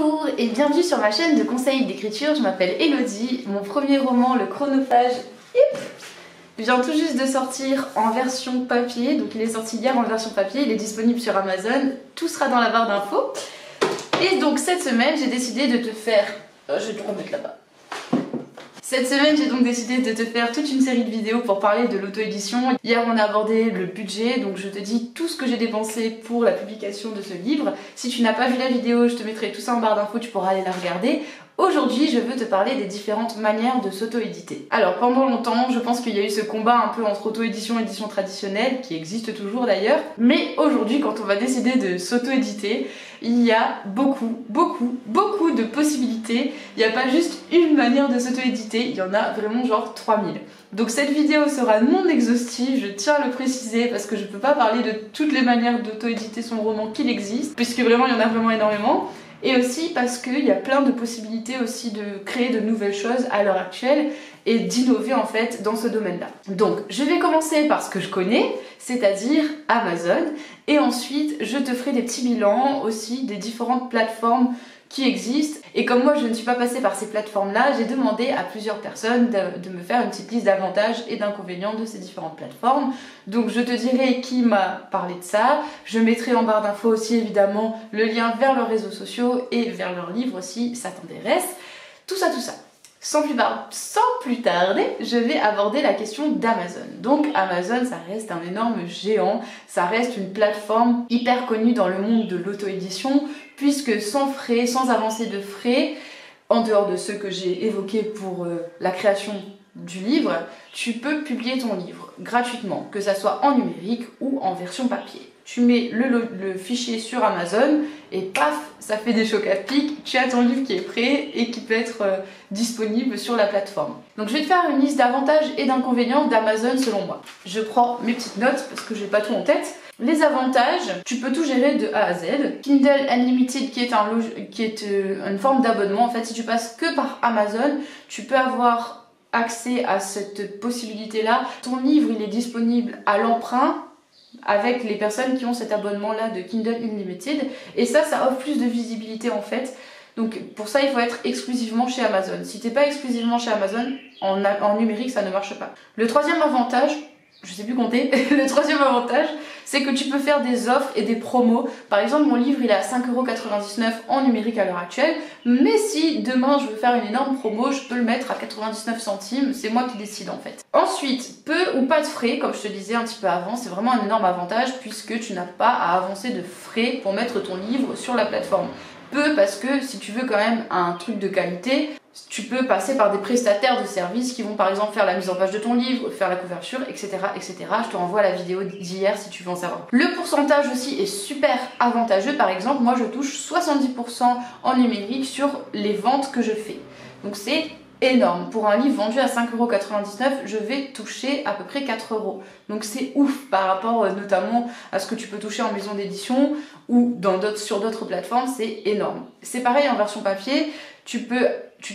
Bonjour et bienvenue sur ma chaîne de conseils d'écriture, je m'appelle Elodie. Mon premier roman, Le Chronophage, vient tout juste de sortir en version papier, donc il est sorti hier en version papier, il est disponible sur Amazon, tout sera dans la barre d'infos. Et donc cette semaine j'ai décidé de te faire... je vais te remettre là-bas. Cette semaine, j'ai donc décidé de te faire toute une série de vidéos pour parler de l'auto-édition. Hier, on a abordé le budget, donc je te dis tout ce que j'ai dépensé pour la publication de ce livre. Si tu n'as pas vu la vidéo, je te mettrai tout ça en barre d'infos, tu pourras aller la regarder. Aujourd'hui, je veux te parler des différentes manières de s'auto-éditer. Alors, pendant longtemps, je pense qu'il y a eu ce combat un peu entre auto-édition et édition traditionnelle, qui existe toujours d'ailleurs. Mais aujourd'hui, quand on va décider de s'auto-éditer, il y a beaucoup de possibilités. Il n'y a pas juste une manière de s'auto-éditer, il y en a vraiment genre 3000. Donc cette vidéo sera non exhaustive, je tiens à le préciser parce que je ne peux pas parler de toutes les manières d'auto-éditer son roman qu'il existe, puisque vraiment il y en a vraiment énormément. Et aussi parce qu'il y a plein de possibilités aussi de créer de nouvelles choses à l'heure actuelle et d'innover en fait dans ce domaine-là. Donc je vais commencer par ce que je connais, c'est-à-dire Amazon, et ensuite je te ferai des petits bilans aussi des différentes plateformes qui existent. Et comme moi je ne suis pas passée par ces plateformes-là, j'ai demandé à plusieurs personnes de me faire une petite liste d'avantages et d'inconvénients de ces différentes plateformes. Donc je te dirai qui m'a parlé de ça. Je mettrai en barre d'infos aussi évidemment le lien vers leurs réseaux sociaux et vers leurs livres si ça t'intéresse. Tout ça. Sans plus tarder, je vais aborder la question d'Amazon. Donc Amazon, ça reste un énorme géant, ça reste une plateforme hyper connue dans le monde de l'auto-édition, puisque sans frais, sans avancée de frais, en dehors de ceux que j'ai évoqués pour la création du livre, tu peux publier ton livre gratuitement, que ça soit en numérique ou en version papier. Tu mets le fichier sur Amazon et paf, ça fait des chocs à pic, tu as ton livre qui est prêt et qui peut être disponible sur la plateforme. Donc je vais te faire une liste d'avantages et d'inconvénients d'Amazon selon moi. Je prends mes petites notes parce que j'ai pas tout en tête. Les avantages, tu peux tout gérer de A à Z. Kindle Unlimited qui est une forme d'abonnement. En fait, si tu passes que par Amazon, tu peux avoir accès à cette possibilité-là. Ton livre, il est disponible à l'emprunt avec les personnes qui ont cet abonnement-là de Kindle Unlimited. Et ça offre plus de visibilité en fait. Donc pour ça, il faut être exclusivement chez Amazon. Si t'es pas exclusivement chez Amazon, en numérique, ça ne marche pas. Le troisième avantage, je sais plus compter, le troisième avantage, c'est que tu peux faire des offres et des promos. Par exemple, mon livre, il est à 5,99 € en numérique à l'heure actuelle, mais si demain je veux faire une énorme promo, je peux le mettre à 99 centimes, c'est moi qui décide en fait. Ensuite, peu ou pas de frais, comme je te disais un petit peu avant, c'est vraiment un énorme avantage puisque tu n'as pas à avancer de frais pour mettre ton livre sur la plateforme. Peu parce que si tu veux quand même un truc de qualité, tu peux passer par des prestataires de services qui vont par exemple faire la mise en page de ton livre, faire la couverture, etc. Je te renvoie à la vidéo d'hier si tu veux en savoir. Le pourcentage aussi est super avantageux. Par exemple, moi je touche 70% en numérique sur les ventes que je fais. Donc c'est énorme. Pour un livre vendu à 5,99 €, je vais toucher à peu près 4 €. Donc c'est ouf par rapport notamment à ce que tu peux toucher en maison d'édition ou sur d'autres plateformes, c'est énorme. C'est pareil en version papier, tu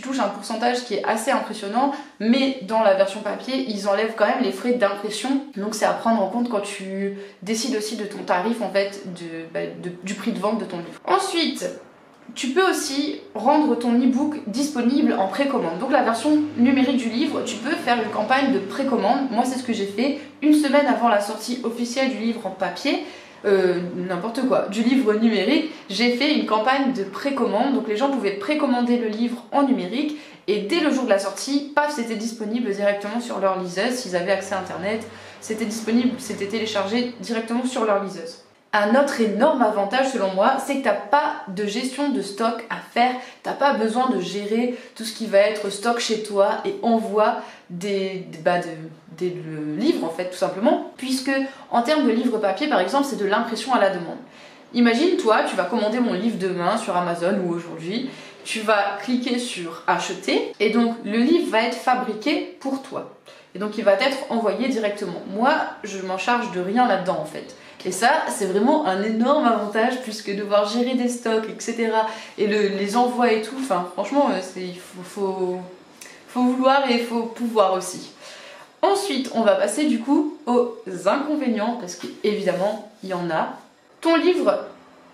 touches un pourcentage qui est assez impressionnant, mais dans la version papier, ils enlèvent quand même les frais d'impression. Donc c'est à prendre en compte quand tu décides aussi de ton tarif en fait, du prix de vente de ton livre. Ensuite, tu peux aussi rendre ton e-book disponible en précommande. Donc la version numérique du livre, tu peux faire une campagne de précommande. Moi c'est ce que j'ai fait une semaine avant la sortie officielle du livre en papier. N'importe quoi, du livre numérique, j'ai fait une campagne de précommande, donc les gens pouvaient précommander le livre en numérique et dès le jour de la sortie, paf, c'était disponible directement sur leur liseuse, s'ils avaient accès à internet, c'était disponible, c'était téléchargé directement sur leur liseuse. Un autre énorme avantage selon moi, c'est que tu n'as pas de gestion de stock à faire, tu n'as pas besoin de gérer tout ce qui va être stock chez toi et envoi des livres en fait tout simplement, puisque en termes de livre papier par exemple, c'est de l'impression à la demande. Imagine toi, tu vas commander mon livre demain sur Amazon ou aujourd'hui, tu vas cliquer sur acheter et donc le livre va être fabriqué pour toi. Et donc il va être envoyé directement. Moi, je m'en charge de rien là-dedans en fait. Et ça, c'est vraiment un énorme avantage puisque devoir gérer des stocks, etc. et les envois et tout, enfin franchement, il faut vouloir et il faut pouvoir aussi. Ensuite, on va passer du coup aux inconvénients parce qu'évidemment, il y en a. Ton livre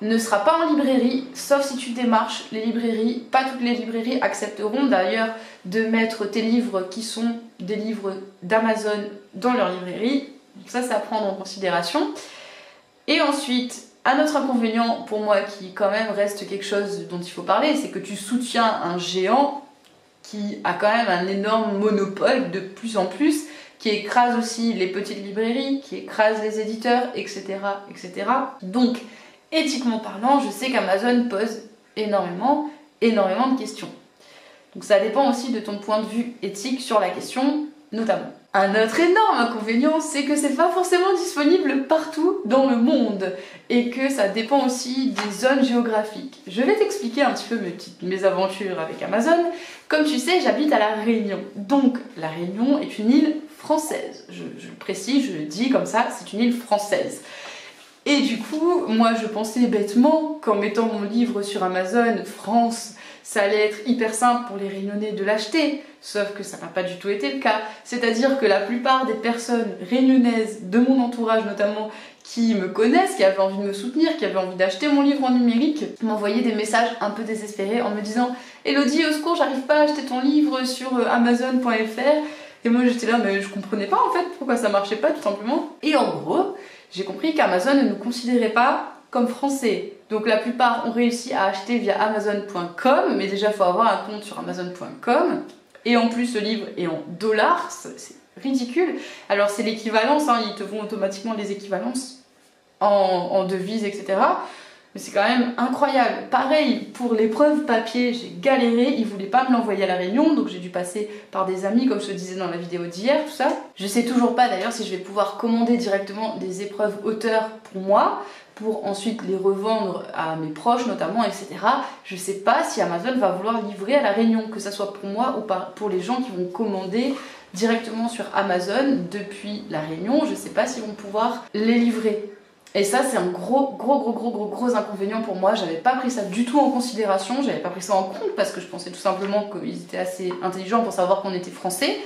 ne sera pas en librairie, sauf si tu démarches les librairies. Pas toutes les librairies accepteront d'ailleurs de mettre tes livres qui sont des livres d'Amazon dans leur librairie. Donc ça, c'est à prendre en considération. Et ensuite, un autre inconvénient pour moi qui quand même reste quelque chose dont il faut parler, c'est que tu soutiens un géant qui a quand même un énorme monopole de plus en plus, qui écrase aussi les petites librairies, qui écrase les éditeurs, etc. etc. Donc, éthiquement parlant, je sais qu'Amazon pose énormément de questions. Donc ça dépend aussi de ton point de vue éthique sur la question, notamment. Un autre énorme inconvénient, c'est que c'est pas forcément disponible partout dans le monde et que ça dépend aussi des zones géographiques. Je vais t'expliquer un petit peu mes aventures avec Amazon. Comme tu sais, j'habite à La Réunion. Donc, La Réunion est une île française. Je le précise, je le dis comme ça, c'est une île française. Et du coup, moi je pensais bêtement qu'en mettant mon livre sur Amazon France, ça allait être hyper simple pour les Réunionnais de l'acheter, sauf que ça n'a pas du tout été le cas. C'est-à-dire que la plupart des personnes réunionnaises, de mon entourage notamment, qui me connaissent, qui avaient envie de me soutenir, qui avaient envie d'acheter mon livre en numérique, m'envoyaient des messages un peu désespérés en me disant « Elodie, au secours, j'arrive pas à acheter ton livre sur Amazon.fr » Et moi j'étais là, mais je comprenais pas en fait pourquoi ça marchait pas tout simplement. Et en gros, j'ai compris qu'Amazon ne nous considérait pas comme français. Donc la plupart ont réussi à acheter via Amazon.com, mais déjà il faut avoir un compte sur Amazon.com. Et en plus, ce livre est en dollars, c'est ridicule. Alors c'est l'équivalence, hein, ils te font automatiquement les équivalences en devises, etc. Mais c'est quand même incroyable. Pareil, pour l'épreuve papier, j'ai galéré, ils voulaient pas me l'envoyer à La Réunion, donc j'ai dû passer par des amis, comme je te disais dans la vidéo d'hier, tout ça. Je sais toujours pas d'ailleurs si je vais pouvoir commander directement des épreuves auteurs pour moi, pour ensuite les revendre à mes proches notamment, etc. Je sais pas si Amazon va vouloir livrer à La Réunion, que ça soit pour moi ou pour les gens qui vont commander directement sur Amazon depuis La Réunion, je sais pas s'ils vont pouvoir les livrer. Et ça, c'est un gros inconvénient pour moi. J'avais pas pris ça du tout en considération, j'avais pas pris ça en compte parce que je pensais tout simplement qu'ils étaient assez intelligents pour savoir qu'on était français.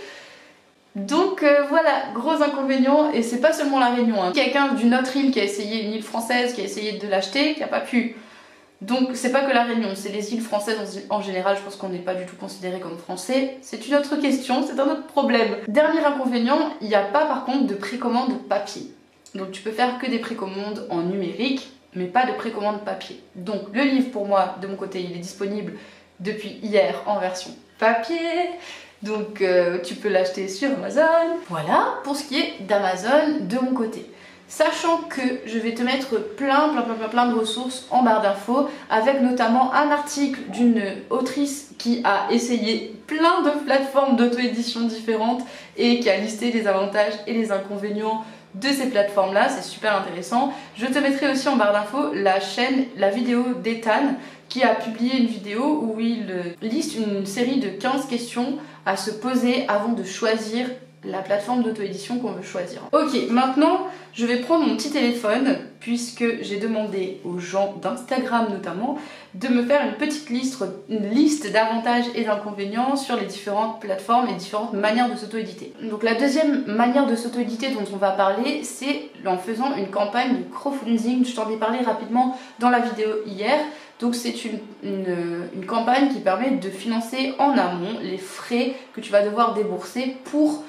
Donc voilà, gros inconvénient, et c'est pas seulement La Réunion. Hein. Quelqu'un d'une autre île qui a essayé, une île française, qui a essayé de l'acheter, qui a pas pu. Donc c'est pas que La Réunion, c'est les îles françaises en général, je pense qu'on n'est pas du tout considéré comme français. C'est une autre question, c'est un autre problème. Dernier inconvénient, il n'y a pas par contre de précommande papier. Donc tu peux faire que des précommandes en numérique, mais pas de précommande papier. Donc le livre pour moi, de mon côté, il est disponible depuis hier en version papier. Donc tu peux l'acheter sur Amazon. Voilà pour ce qui est d'Amazon de mon côté. Sachant que je vais te mettre plein de ressources en barre d'infos, avec notamment un article d'une autrice qui a essayé plein de plateformes d'auto-édition différentes et qui a listé les avantages et les inconvénients de ces plateformes là, c'est super intéressant. Je te mettrai aussi en barre d'infos la vidéo d'Ethan qui a publié une vidéo où il liste une série de 15 questions à se poser avant de choisir la plateforme d'auto-édition qu'on veut choisir. Ok, maintenant je vais prendre mon petit téléphone puisque j'ai demandé aux gens d'Instagram notamment de me faire une petite liste d'avantages et d'inconvénients sur les différentes plateformes et différentes manières de s'auto-éditer. Donc la deuxième manière de s'auto-éditer dont on va parler, c'est en faisant une campagne de crowdfunding. Je t'en ai parlé rapidement dans la vidéo hier. Donc c'est une campagne qui permet de financer en amont les frais que tu vas devoir débourser pour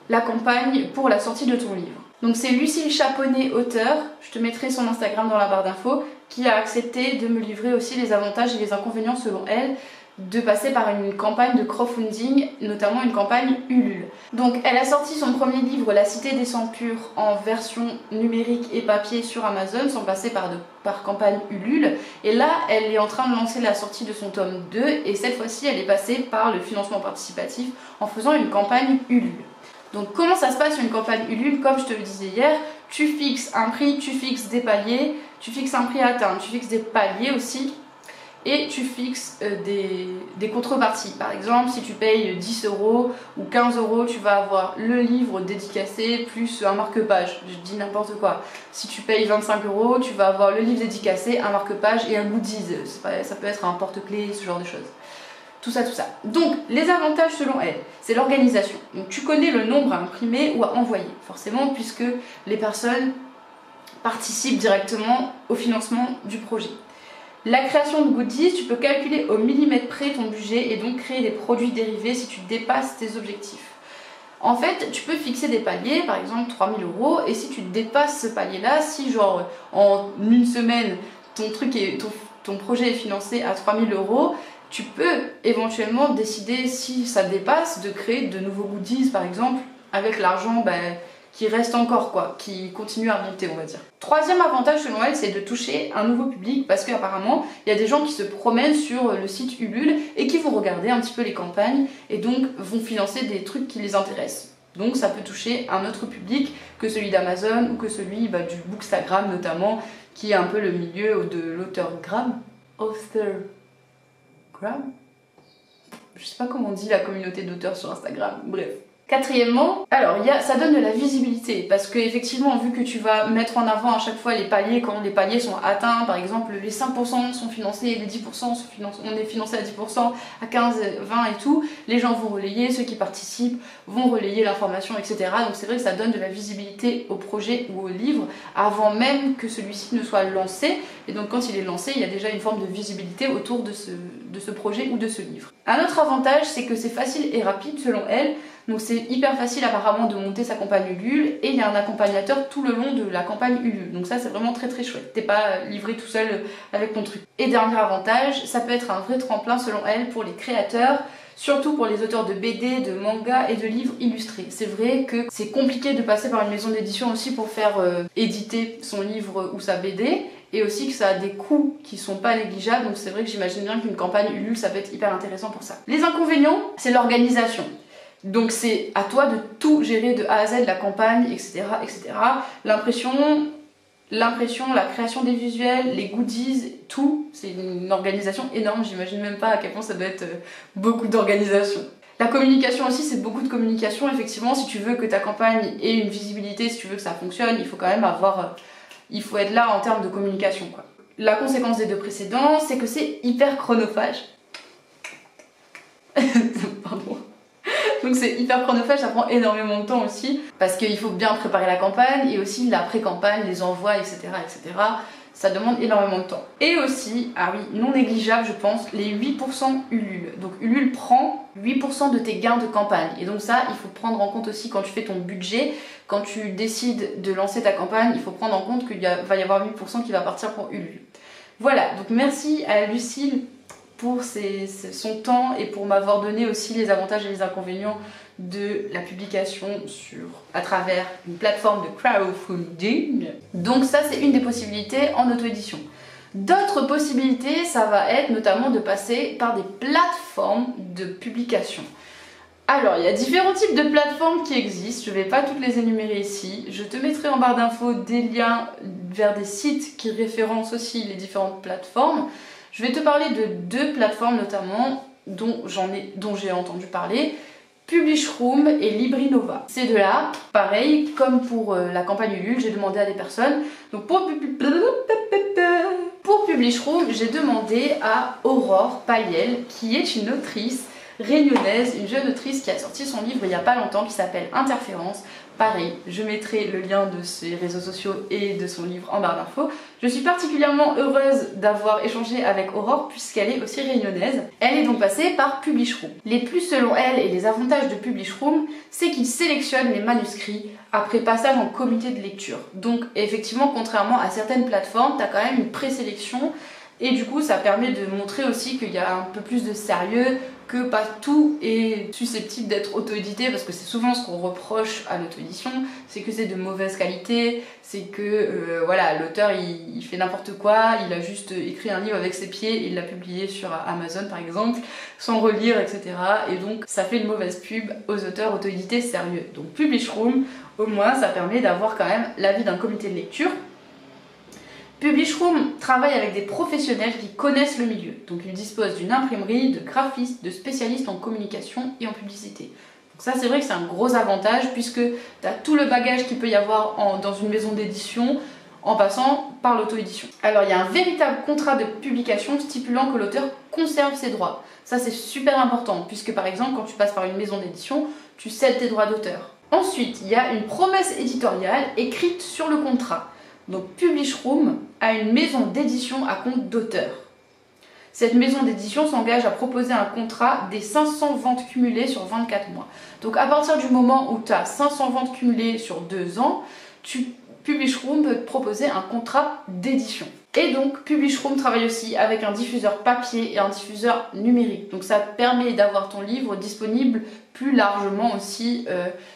la campagne, pour la sortie de ton livre. Donc c'est Lucille Chaponnet, auteure, je te mettrai son Instagram dans la barre d'infos, qui a accepté de me livrer aussi les avantages et les inconvénients selon elle de passer par une campagne de crowdfunding, notamment une campagne Ulule. Donc elle a sorti son premier livre, La Cité des Sangs Purs, en version numérique et papier sur Amazon, sans passer par campagne Ulule. Et là, elle est en train de lancer la sortie de son tome 2, et cette fois-ci, elle est passée par le financement participatif en faisant une campagne Ulule. Donc comment ça se passe une campagne Ulule? Comme je te le disais hier, tu fixes un prix, tu fixes des paliers, tu fixes un prix à atteindre, tu fixes des paliers aussi, et tu fixes des contreparties. Par exemple, si tu payes 10 € ou 15 €, tu vas avoir le livre dédicacé plus un marque-page. Je dis n'importe quoi. Si tu payes 25 €, tu vas avoir le livre dédicacé, un marque-page et un goodies. Ça peut être un porte-clés, ce genre de choses. Tout ça. Donc, les avantages selon elle, c'est l'organisation. Donc, tu connais le nombre à imprimer ou à envoyer, forcément, puisque les personnes participent directement au financement du projet. La création de goodies, tu peux calculer au millimètre près ton budget et donc créer des produits dérivés si tu dépasses tes objectifs. En fait, tu peux fixer des paliers, par exemple 3 000 €, et si tu dépasses ce palier-là, si genre en une semaine, ton projet est financé à 3 000 €, tu peux éventuellement décider, si ça dépasse, de créer de nouveaux goodies, par exemple, avec l'argent qui reste encore, quoi, qui continue à monter, on va dire. Troisième avantage selon elle, c'est de toucher un nouveau public, parce qu'apparemment, il y a des gens qui se promènent sur le site Ulule et qui vont regarder un petit peu les campagnes et donc vont financer des trucs qui les intéressent. Donc ça peut toucher un autre public que celui d'Amazon ou que celui du Bookstagram notamment, qui est un peu le milieu de l'authorgram. Je sais pas comment on dit la communauté d'auteurs sur Instagram, bref. Quatrièmement, alors ça donne de la visibilité parce que effectivement, vu que tu vas mettre en avant à chaque fois les paliers, quand les paliers sont atteints, par exemple les 5% sont financés, les 10% on est financé à 10%, à 15, 20 et tout, les gens vont relayer, ceux qui participent vont relayer l'information, etc. Donc c'est vrai que ça donne de la visibilité au projet ou au livre avant même que celui-ci ne soit lancé. Et donc quand il est lancé, il y a déjà une forme de visibilité autour de ce projet ou de ce livre. Un autre avantage, c'est que c'est facile et rapide selon elle. Donc c'est hyper facile apparemment de monter sa campagne Ulule et il y a un accompagnateur tout le long de la campagne Ulule. Donc ça c'est vraiment très très chouette, t'es pas livré tout seul avec ton truc. Et dernier avantage, ça peut être un vrai tremplin selon elle pour les créateurs, surtout pour les auteurs de BD, de manga et de livres illustrés. C'est vrai que c'est compliqué de passer par une maison d'édition aussi pour faire éditer son livre ou sa BD. Et aussi que ça a des coûts qui sont pas négligeables, donc c'est vrai que j'imagine bien qu'une campagne Ulule ça peut être hyper intéressant pour ça. Les inconvénients, c'est l'organisation. Donc c'est à toi de tout gérer de A à Z, la campagne, etc. etc. L'impression, la création des visuels, les goodies, tout, c'est une organisation énorme, j'imagine même pas à quel point ça doit être beaucoup d'organisation. La communication aussi, c'est beaucoup de communication, effectivement, si tu veux que ta campagne ait une visibilité, si tu veux que ça fonctionne, il faut quand même il faut être là en termes de communication, quoi. La conséquence des deux précédents, c'est que c'est hyper chronophage. Pardon. Donc c'est hyper chronophage, ça prend énormément de temps aussi, parce qu'il faut bien préparer la campagne, et aussi la pré-campagne, les envois, etc., etc. Ça demande énormément de temps. Et aussi, ah oui, non négligeable je pense, les 8% Ulule. Donc Ulule prend 8% de tes gains de campagne. Et donc ça, il faut prendre en compte aussi quand tu fais ton budget, quand tu décides de lancer ta campagne, il faut prendre en compte qu'il va y avoir 8% qui va partir pour Ulule. Voilà, donc merci à Lucille pour son temps et pour m'avoir donné aussi les avantages et les inconvénients de la publication à travers une plateforme de crowdfunding. Donc ça c'est une des possibilités en auto-édition. D'autres possibilités, ça va être notamment de passer par des plateformes de publication. Alors, il y a différents types de plateformes qui existent, je ne vais pas toutes les énumérer ici. Je te mettrai en barre d'infos des liens vers des sites qui référencent aussi les différentes plateformes. Je vais te parler de deux plateformes notamment dont j'ai entendu parler, Publishroom et Librinova. Ces deux-là, pareil, comme pour la campagne Ulule, j'ai demandé à des personnes. Donc pour Publishroom, j'ai demandé à Aurore Paliel, qui est une autrice réunionnaise, une jeune autrice qui a sorti son livre il n'y a pas longtemps, qui s'appelle Interférence. Pareil, je mettrai le lien de ses réseaux sociaux et de son livre en barre d'infos. Je suis particulièrement heureuse d'avoir échangé avec Aurore puisqu'elle est aussi réunionnaise. Elle est donc passée par Publishroom. Les plus selon elle et les avantages de Publishroom, c'est qu'ils sélectionnent les manuscrits après passage en comité de lecture. Donc effectivement, contrairement à certaines plateformes, tu as quand même une présélection et du coup ça permet de montrer aussi qu'il y a un peu plus de sérieux, que pas tout est susceptible d'être auto-édité, parce que c'est souvent ce qu'on reproche à l'auto-édition, c'est que c'est de mauvaise qualité, c'est que voilà, l'auteur il fait n'importe quoi, il a juste écrit un livre avec ses pieds et il l'a publié sur Amazon par exemple, sans relire, etc. Et donc ça fait une mauvaise pub aux auteurs auto-édités sérieux. Donc Publishroom, au moins ça permet d'avoir quand même l'avis d'un comité de lecture. Publishroom travaille avec des professionnels qui connaissent le milieu, donc ils disposent d'une imprimerie, de graphistes, de spécialistes en communication et en publicité. Donc ça c'est vrai que c'est un gros avantage puisque tu as tout le bagage qu'il peut y avoir dans une maison d'édition en passant par l'auto-édition. Alors il y a un véritable contrat de publication stipulant que l'auteur conserve ses droits. Ça c'est super important puisque par exemple quand tu passes par une maison d'édition, tu cèdes tes droits d'auteur. Ensuite, il y a une promesse éditoriale écrite sur le contrat. Donc Publishroom a une maison d'édition à compte d'auteur. Cette maison d'édition s'engage à proposer un contrat des 500 ventes cumulées sur 24 mois. Donc à partir du moment où tu as 500 ventes cumulées sur 2 ans, Publishroom peut te proposer un contrat d'édition. Et donc Publishroom travaille aussi avec un diffuseur papier et un diffuseur numérique. Donc ça te permet d'avoir ton livre disponible plus largement aussi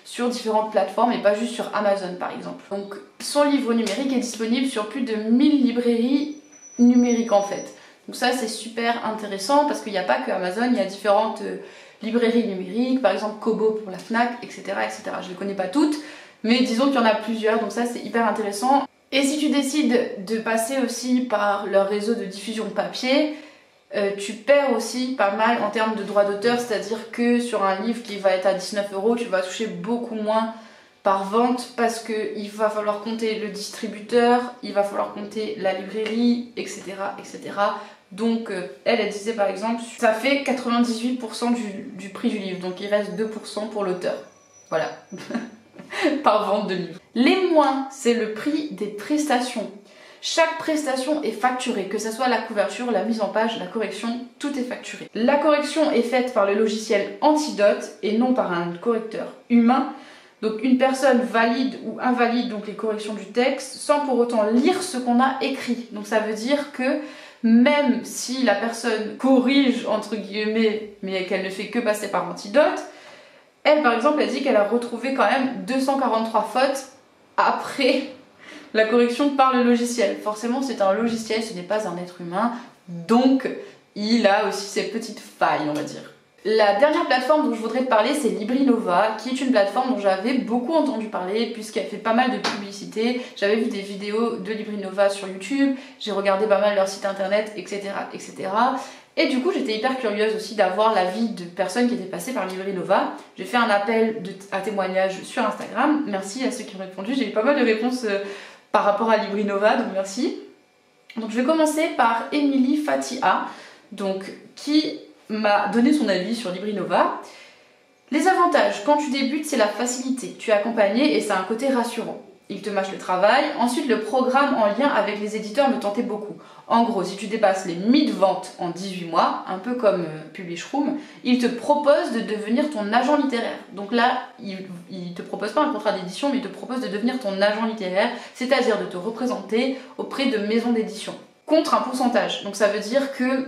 sur différentes plateformes et pas juste sur Amazon par exemple. Donc son livre numérique est disponible sur plus de 1000 librairies numériques en fait. Donc ça c'est super intéressant parce qu'il n'y a pas que Amazon, il y a différentes librairies numériques, par exemple Kobo pour la Fnac, etc. etc. Je ne les connais pas toutes, mais disons qu'il y en a plusieurs, donc ça c'est hyper intéressant. Et si tu décides de passer aussi par leur réseau de diffusion papier, tu perds aussi pas mal en termes de droits d'auteur, c'est-à-dire que sur un livre qui va être à 19 €, tu vas toucher beaucoup moins par vente parce qu'il va falloir compter le distributeur, il va falloir compter la librairie, etc. etc. Donc elle disait par exemple, ça fait 98% du prix du livre, donc il reste 2% pour l'auteur. Voilà, par vente de livre. Les moins, c'est le prix des prestations. Chaque prestation est facturée, que ce soit la couverture, la mise en page, la correction, tout est facturé. La correction est faite par le logiciel Antidote et non par un correcteur humain. Donc une personne valide ou invalide donc les corrections du texte sans pour autant lire ce qu'on a écrit. Donc ça veut dire que même si la personne corrige entre guillemets mais qu'elle ne fait que passer par Antidote, elle par exemple elle dit qu'elle a retrouvé quand même 243 fautes après la correction par le logiciel. Forcément c'est un logiciel, ce n'est pas un être humain, donc il a aussi ses petites failles on va dire. La dernière plateforme dont je voudrais te parler, c'est Librinova, qui est une plateforme dont j'avais beaucoup entendu parler puisqu'elle fait pas mal de publicité. J'avais vu des vidéos de Librinova sur YouTube, j'ai regardé pas mal leur site internet, etc. etc. Et du coup, j'étais hyper curieuse aussi d'avoir l'avis de personnes qui étaient passées par Librinova. J'ai fait un appel à témoignage sur Instagram. Merci à ceux qui ont répondu. J'ai eu pas mal de réponses par rapport à Librinova, donc merci. Donc je vais commencer par Émilie Fatia, donc qui m'a donné son avis sur Librinova. Les avantages, quand tu débutes, c'est la facilité. Tu es accompagné et ça a un côté rassurant. Il te mâche le travail. Ensuite, le programme en lien avec les éditeurs me tentait beaucoup. En gros, si tu dépasses les 1000 ventes en 18 mois, un peu comme Publishroom, il te propose de devenir ton agent littéraire. Donc là, il te propose pas un contrat d'édition, mais il te propose de devenir ton agent littéraire, c'est-à-dire de te représenter auprès de maisons d'édition. Contre un pourcentage. Donc ça veut dire que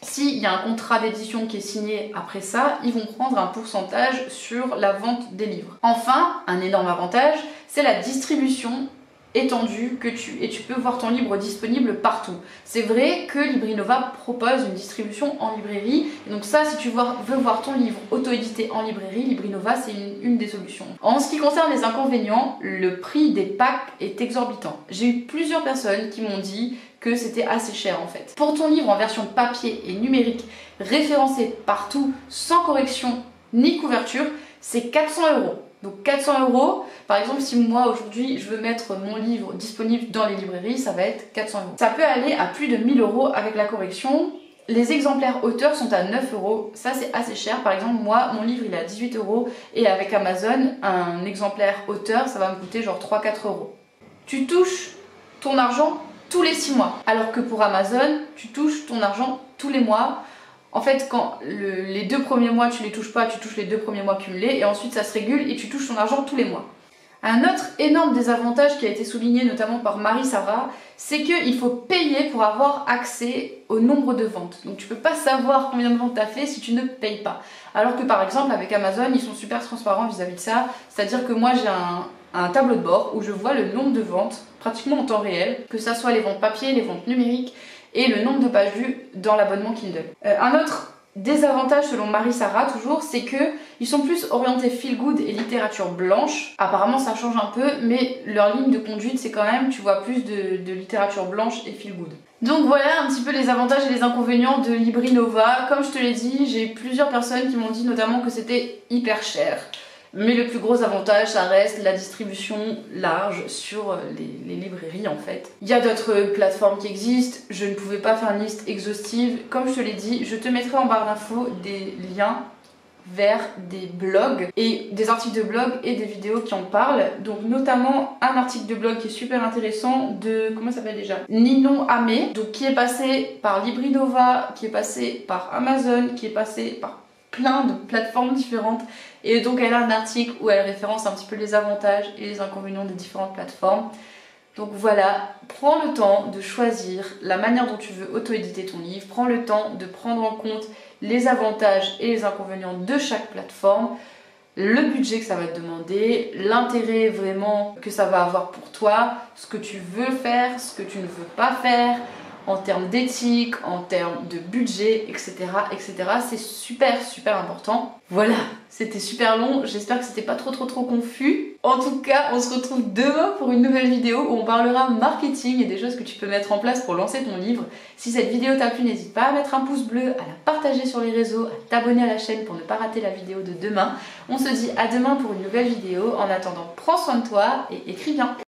s'il y a un contrat d'édition qui est signé après ça, ils vont prendre un pourcentage sur la vente des livres. Enfin, un énorme avantage, c'est la distribution étendue et tu peux voir ton livre disponible partout. C'est vrai que Librinova propose une distribution en librairie, et donc ça, si tu veux voir ton livre auto-édité en librairie, Librinova c'est une des solutions. En ce qui concerne les inconvénients, le prix des packs est exorbitant. J'ai eu plusieurs personnes qui m'ont dit que c'était assez cher en fait. Pour ton livre en version papier et numérique, référencé partout, sans correction ni couverture, c'est 400 €. Donc 400 €, par exemple si moi aujourd'hui je veux mettre mon livre disponible dans les librairies, ça va être 400 €. Ça peut aller à plus de 1000 € avec la correction. Les exemplaires auteurs sont à 9 €, ça c'est assez cher. Par exemple moi, mon livre il est à 18 € et avec Amazon, un exemplaire auteur ça va me coûter genre 3-4 €. Tu touches ton argent tous les 6 mois. Alors que pour Amazon, tu touches ton argent tous les mois. En fait, quand les 2 premiers mois, tu les touches pas, tu touches les 2 premiers mois cumulés et ensuite ça se régule et tu touches ton argent tous les mois. Un autre énorme désavantage qui a été souligné notamment par Marie-Sarah, c'est qu'il faut payer pour avoir accès au nombre de ventes. Donc tu peux pas savoir combien de ventes tu as fait si tu ne payes pas. Alors que par exemple avec Amazon, ils sont super transparents vis-à-vis de ça. C'est-à-dire que moi j'ai un tableau de bord où je vois le nombre de ventes pratiquement en temps réel, que ça soit les ventes papier, les ventes numériques et le nombre de pages vues dans l'abonnement Kindle. Un autre désavantage selon Marie-Sarah toujours, c'est que ils sont plus orientés feel good et littérature blanche. Apparemment ça change un peu, mais leur ligne de conduite c'est quand même, tu vois plus de littérature blanche et feel good. Donc voilà un petit peu les avantages et les inconvénients de Librinova. Comme je te l'ai dit, j'ai plusieurs personnes qui m'ont dit notamment que c'était hyper cher. Mais le plus gros avantage, ça reste la distribution large sur les librairies en fait. Il y a d'autres plateformes qui existent, je ne pouvais pas faire une liste exhaustive. Comme je te l'ai dit, je te mettrai en barre d'infos des liens vers des blogs et des articles de blog et des vidéos qui en parlent. Donc notamment un article de blog qui est super intéressant de, comment ça s'appelle déjà, Ninon Amé, donc qui est passé par Librinova, qui est passé par Amazon, qui est passé par plein de plateformes différentes, et donc elle a un article où elle référence un petit peu les avantages et les inconvénients des différentes plateformes. Donc voilà, prends le temps de choisir la manière dont tu veux auto-éditer ton livre, prends le temps de prendre en compte les avantages et les inconvénients de chaque plateforme, le budget que ça va te demander, l'intérêt vraiment que ça va avoir pour toi, ce que tu veux faire, ce que tu ne veux pas faire, en termes d'éthique, en termes de budget, etc. etc. C'est super important. Voilà, c'était super long, j'espère que c'était pas trop confus. En tout cas, on se retrouve demain pour une nouvelle vidéo où on parlera marketing et des choses que tu peux mettre en place pour lancer ton livre. Si cette vidéo t'a plu, n'hésite pas à mettre un pouce bleu, à la partager sur les réseaux, à t'abonner à la chaîne pour ne pas rater la vidéo de demain. On se dit à demain pour une nouvelle vidéo. En attendant, prends soin de toi et écris bien.